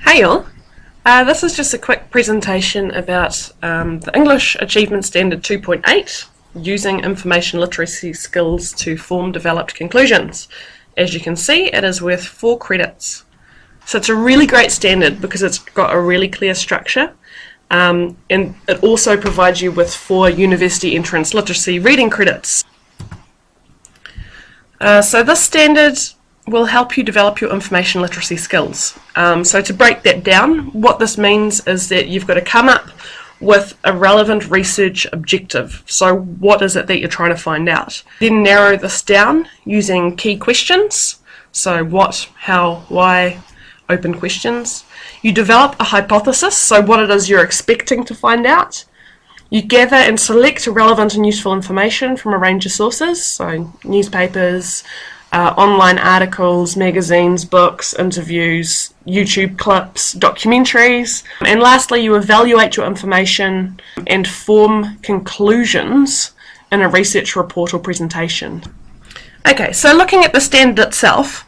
Hey all, this is just a quick presentation about the English Achievement Standard 2.8, using information literacy skills to form developed conclusions. As you can see, it is worth 4 credits. So it's a really great standard because it's got a really clear structure, and it also provides you with 4 university entrance literacy reading credits. So this standard will help you develop your information literacy skills. So to break that down, what this means is that you've got to come up with a relevant research objective. So what is it that you're trying to find out? Then narrow this down using key questions. So what, how, why, open questions. You develop a hypothesis, so what it is you're expecting to find out. You gather and select relevant and useful information from a range of sources, so newspapers, online articles, magazines, books, interviews, YouTube clips, documentaries. And lastly, you evaluate your information and form conclusions in a research report or presentation. Okay, so looking at the standard itself,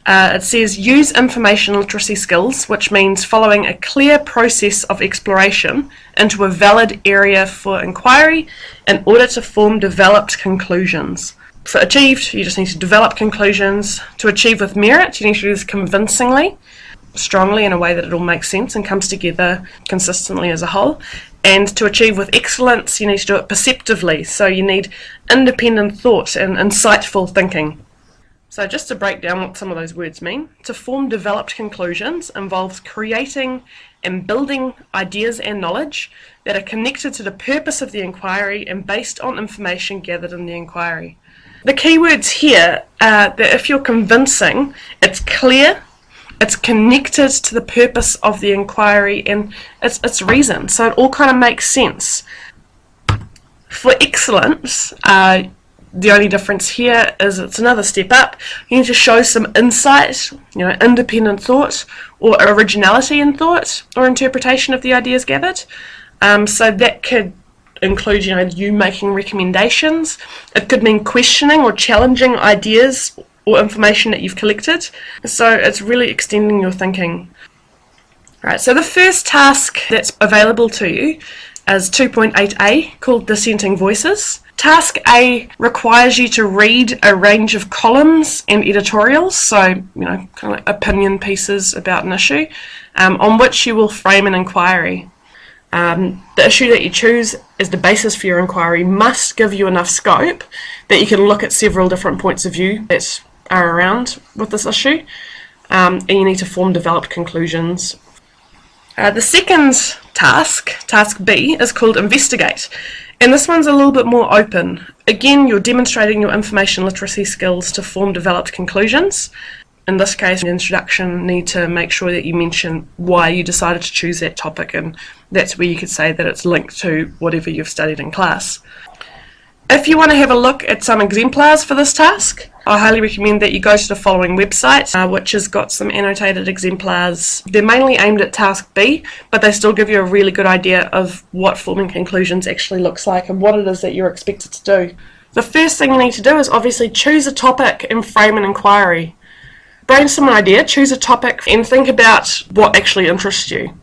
it says use information literacy skills, which means following a clear process of exploration into a valid area for inquiry in order to form developed conclusions. For achieved, you just need to develop conclusions. To achieve with merit, you need to do this convincingly, strongly, in a way that it all makes sense and comes together consistently as a whole. And to achieve with excellence, you need to do it perceptively, so you need independent thought and insightful thinking. So just to break down what some of those words mean, to form developed conclusions involves creating and building ideas and knowledge that are connected to the purpose of the inquiry and based on information gathered in the inquiry. The key words here are that if you're convincing, it's clear, it's connected to the purpose of the inquiry, and it's reason, so it all kind of makes sense. For excellence, the only difference here is it's another step up. You need to show some insight, independent thought, or originality in thought or interpretation of the ideas gathered. So that could include, you making recommendations. It could mean questioning or challenging ideas or information that you've collected. So it's really extending your thinking. Right, so the first task that's available to you is 2.8a, called Dissenting Voices. Task A requires you to read a range of columns and editorials, so kind of like opinion pieces about an issue, on which you will frame an inquiry. The issue that you choose as the basis for your inquiry must give you enough scope that you can look at several different points of view that are around with this issue, and you need to form developed conclusions. The second task, task B, is called Investigate, and this one's a little bit more open. Again, you're demonstrating your information literacy skills to form developed conclusions. In this case, in the introduction, need to make sure that you mention why you decided to choose that topic, and that's where you could say that it's linked to whatever you've studied in class. If you want to have a look at some exemplars for this task, I highly recommend that you go to the following website, which has got some annotated exemplars. They're mainly aimed at task B, but they still give you a really good idea of what forming conclusions actually looks like and what it is that you're expected to do. The first thing you need to do is obviously choose a topic and frame an inquiry. Brainstorm an idea, choose a topic, and think about what actually interests you.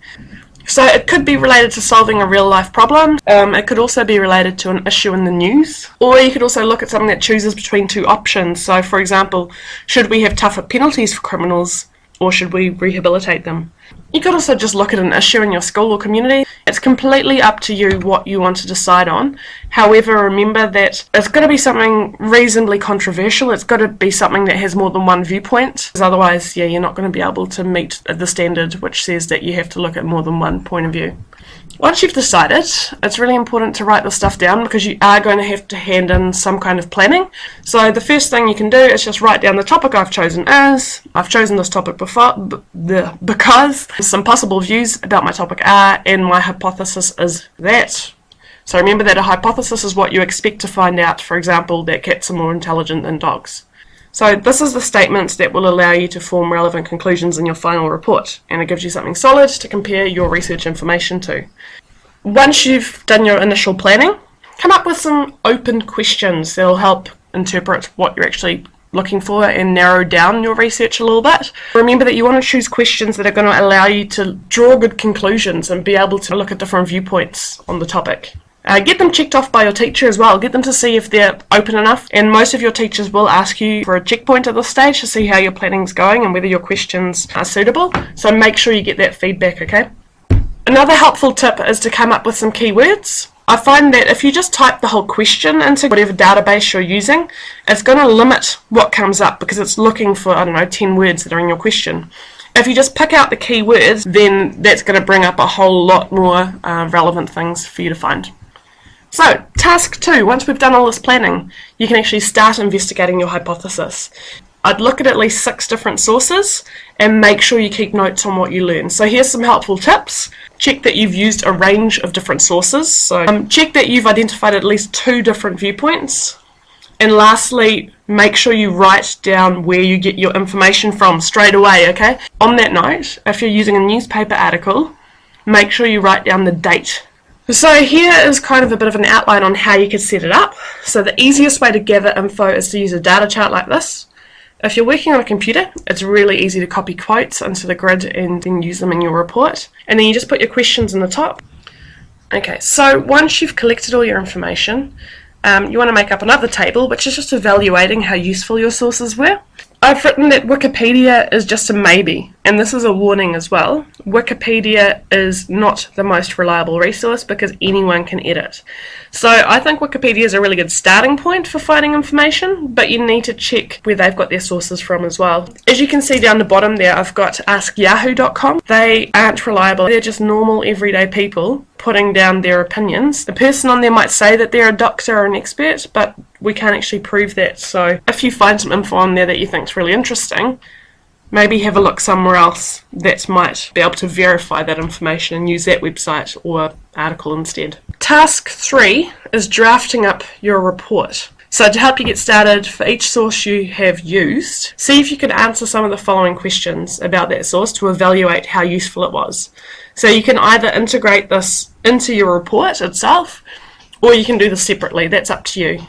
So it could be related to solving a real life problem, it could also be related to an issue in the news, or you could also look at something that chooses between 2 options. So for example, should we have tougher penalties for criminals, or should we rehabilitate them? You could also just look at an issue in your school or community. It's completely up to you what you want to decide on. However, remember that it's got to be something reasonably controversial. It's got to be something that has more than one viewpoint, because otherwise, you're not going to be able to meet the standard which says that you have to look at more than one point of view. Once you've decided, it's really important to write this stuff down because you are going to have to hand in some kind of planning. So the first thing you can do is just write down the topic I've chosen as. I've chosen this topic because some possible views about my topic are, and my hypothesis is that. So remember that a hypothesis is what you expect to find out, for example, that cats are more intelligent than dogs. So this is the statements that will allow you to form relevant conclusions in your final report, and it gives you something solid to compare your research information to. Once you've done your initial planning, come up with some open questions that will help interpret what you're actually looking for and narrow down your research a little bit. Remember that you want to choose questions that are going to allow you to draw good conclusions and be able to look at different viewpoints on the topic. Get them checked off by your teacher as well. Get them to see if they're open enough, and most of your teachers will ask you for a checkpoint at this stage to see how your planning's going and whether your questions are suitable, so make sure you get that feedback, okay? Another helpful tip is to come up with some keywords. I find that if you just type the whole question into whatever database you're using, it's going to limit what comes up because it's looking for, 10 words that are in your question. If you just pick out the keywords, then that's going to bring up a whole lot more relevant things for you to find. So, task 2, once we've done all this planning, you can actually start investigating your hypothesis. I'd look at least 6 different sources and make sure you keep notes on what you learn. So here's some helpful tips. Check that you've used a range of different sources. So check that you've identified at least 2 different viewpoints. And lastly, make sure you write down where you get your information from straight away, okay? On that note, if you're using a newspaper article, make sure you write down the date. So here is kind of a bit of an outline on how you could set it up. So the easiest way to gather info is to use a data chart like this. If you're working on a computer, it's really easy to copy quotes onto the grid and then use them in your report. And then you just put your questions in the top. Okay, so once you've collected all your information, you want to make up another table, which is just evaluating how useful your sources were. I've written that Wikipedia is just a maybe, and this is a warning as well. Wikipedia is not the most reliable resource because anyone can edit. So I think Wikipedia is a really good starting point for finding information, but you need to check where they've got their sources from as well. As you can see down the bottom there, I've got AskYahoo.com. They aren't reliable. They're just normal everyday people putting down their opinions. The person on there might say that they're a doctor or an expert, but we can't actually prove that. So if you find some info on there that you think is really interesting, maybe have a look somewhere else that might be able to verify that information and use that website or article instead. Task 3 is drafting up your report. So to help you get started, for each source you have used, see if you can answer some of the following questions about that source to evaluate how useful it was. So you can either integrate this into your report itself, or you can do this separately. That's up to you.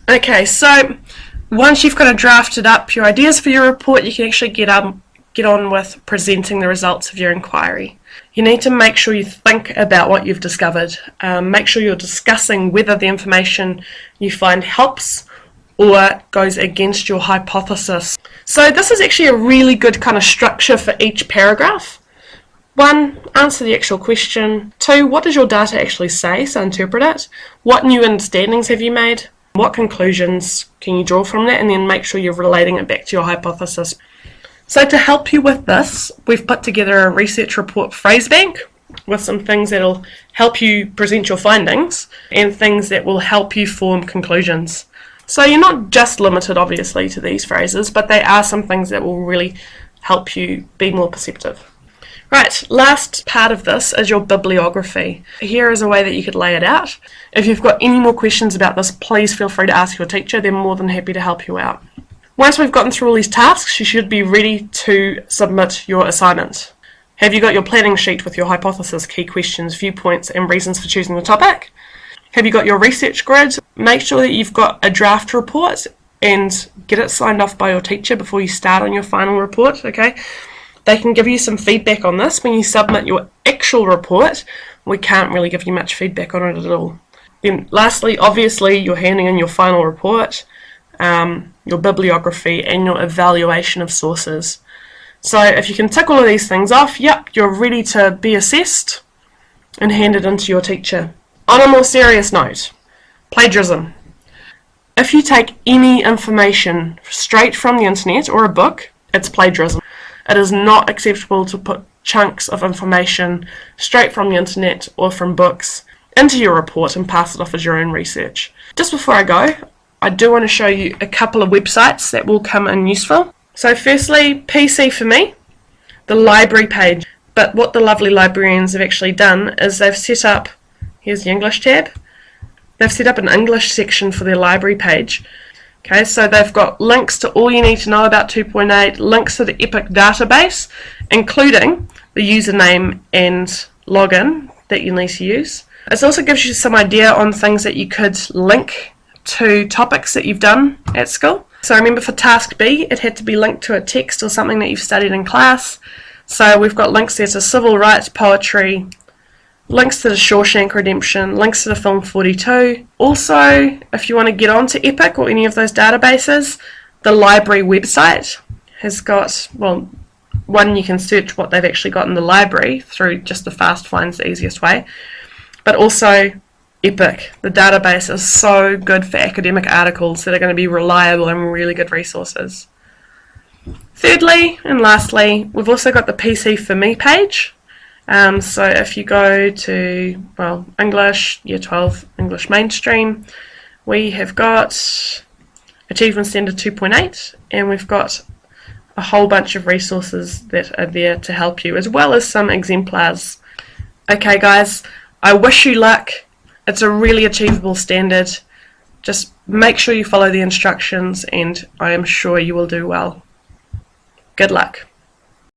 Okay, so once you've kind of drafted up your ideas for your report, you can actually get on with presenting the results of your inquiry. You need to make sure you think about what you've discovered. Make sure you're discussing whether the information you find helps or goes against your hypothesis. So this is actually a really good kind of structure for each paragraph. 1, answer the actual question. 2, what does your data actually say? So interpret it. What new understandings have you made? What conclusions can you draw from that? And then make sure you're relating it back to your hypothesis. So to help you with this, we've put together a research report phrase bank with some things that will help you present your findings and things that will help you form conclusions. So you're not just limited, obviously, to these phrases, but they are some things that will really help you be more perceptive. Right, last part of this is your bibliography. Here is a way that you could lay it out. If you've got any more questions about this, please feel free to ask your teacher. They're more than happy to help you out. Once we've gotten through all these tasks, you should be ready to submit your assignment. Have you got your planning sheet with your hypothesis, key questions, viewpoints, and reasons for choosing the topic? Have you got your research grid? Make sure that you've got a draft report and get it signed off by your teacher before you start on your final report, okay? They can give you some feedback on this. When you submit your actual report, we can't really give you much feedback on it at all. Then lastly, obviously, you're handing in your final report, your bibliography, and your evaluation of sources. So if you can tick all of these things off, yep, you're ready to be assessed and handed into your teacher. On a more serious note, plagiarism. If you take any information straight from the internet or a book, it's plagiarism. It is not acceptable to put chunks of information straight from the internet or from books into your report and pass it off as your own research. Just before I go, I do want to show you a couple of websites that will come in useful. So firstly, PC for me, the library page. But what the lovely librarians have actually done is they've set up, here's the English tab, they've set up an English section for their library page. Okay, so they've got links to all you need to know about 2.8, links to the EPIC database, including the username and login that you need to use. It also gives you some idea on things that you could link to topics that you've done at school. So remember, for task B, it had to be linked to a text or something that you've studied in class. So we've got links there to civil rights, poetry, links to the Shawshank Redemption, links to the film 42. Also, if you want to get onto Epic or any of those databases, the library website has got, well, one, you can search what they've actually got in the library through just the fast finds, the easiest way, but also Epic. The database is so good for academic articles that are going to be reliable and really good resources. Thirdly and lastly, we've also got the PC for Me page. So if you go to, well, English, Year 12, English Mainstream, we have got Achievement Standard 2.8, and we've got a whole bunch of resources that are there to help you, as well as some exemplars. Okay guys, I wish you luck. It's a really achievable standard. Just make sure you follow the instructions and I am sure you will do well. Good luck.